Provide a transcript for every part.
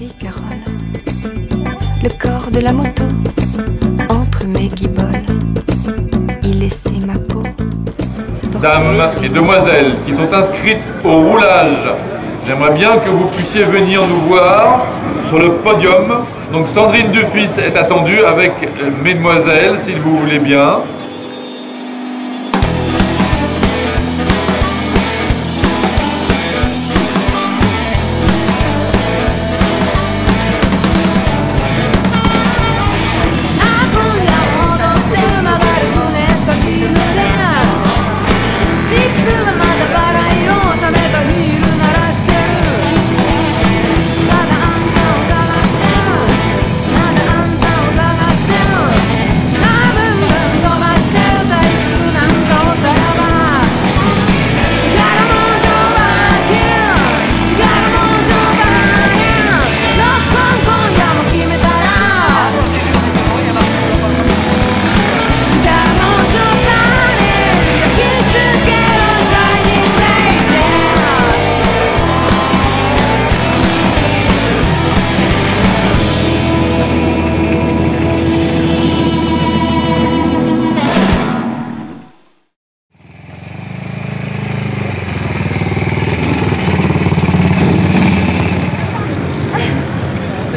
fille Carole, le corps de la moto entre mes guiboles, il laissait ma peau. Dames et demoiselles qui sont inscrites au roulage, j'aimerais bien que vous puissiez venir nous voir sur le podium. Donc Sandrine Dufils est attendue avec mesdemoiselles, s'il vous voulez bien.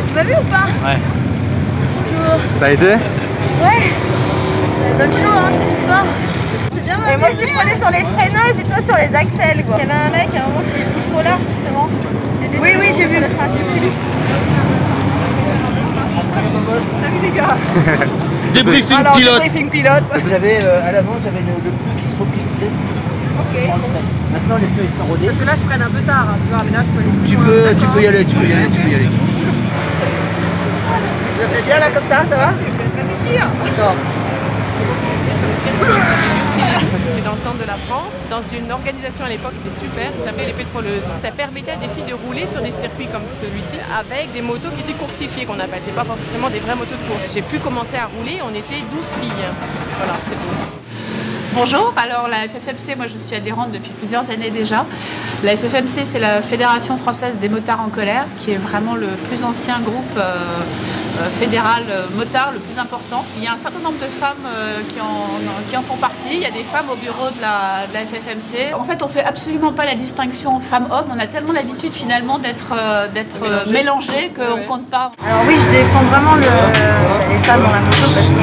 Tu m'as vu ou pas? Ouais. Bonjour. Ça a été? Ouais. Ça donne chaud, hein, c'est du sport. C'est bien. Et moi je te prenais sur les freinages et toi sur les axels, quoi. Il y avait un mec à un moment qui était trop là, justement. Oui, j'ai vu. Salut les gars. Débriefing alors, pilote. Débriefing pilote. J'avais à l'avant, j'avais le pneu qui se replie, tu sais. Ok. Maintenant les pneus ils sont rodés. Parce que là je freine un peu tard, hein, tu vois, mais là je peux aller plus Tu loin. peux y aller, tu peux y aller. Tu le fais bien là comme ça va? Attends. C'est sur le circuit qui s'appelle Luxilien, qui est dans le centre de la France, dans une organisation à l'époque qui était super, qui s'appelait les Pétroleuses. Ça permettait à des filles de rouler sur des circuits comme celui-ci, avec des motos qui étaient coursifiées, qu'on appelle. C'est pas forcément des vraies motos de course. J'ai pu commencer à rouler, on était 12 filles. Voilà, c'est tout. Bonjour, alors la FFMC, moi je suis adhérente depuis plusieurs années déjà. La FFMC, c'est la Fédération Française des Motards en Colère, qui est vraiment le plus ancien groupe fédéral motard, le plus important. Il y a un certain nombre de femmes qui en font partie. Il y a des femmes au bureau de la FFMC. En fait, on fait absolument pas la distinction femmes-hommes. On a tellement l'habitude finalement d'être mélangés qu'on ne compte pas. Alors oui, je défends vraiment les femmes dans la moto parce que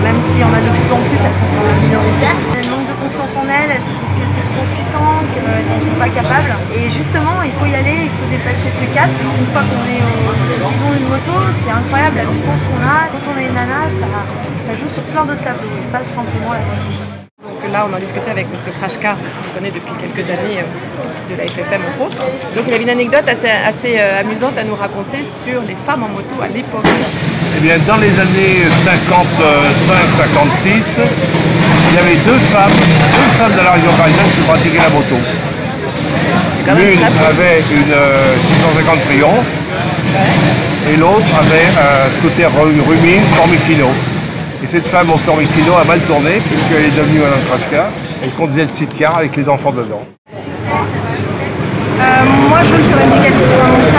même s'il y en a de plus en plus, elles sont quand même minoritaires. Elles manquent de confiance en elles, elles se disent que c'est trop puissant, qu'elles n'en sont pas capables. Et justement, il faut y aller, il faut dépasser ce cap parce qu'une fois qu'on est au guidon d'une moto, c'est incroyable la puissance qu'on a. Quand on est une nana, ça joue sur plein d'autres tableaux, pas simplement la moto. Donc là, on en discutait avec M. Krashkar, que je connais depuis quelques années de la FFM entre autres. Donc il y avait une anecdote assez amusante à nous raconter sur les femmes en moto à l'époque. Eh bien, dans les années 55-56, il y avait deux femmes de la région parisienne qui pratiquaient la moto. L'une avait une 650 Triomphe et l'autre avait un scooter Rumine Formicino. Et cette femme au Formicino a mal tourné puisqu'elle est devenue Madame Krashkar. Elle conduisait le sidecar avec les enfants dedans. Moi je roule sur une Ducati sur un Monster.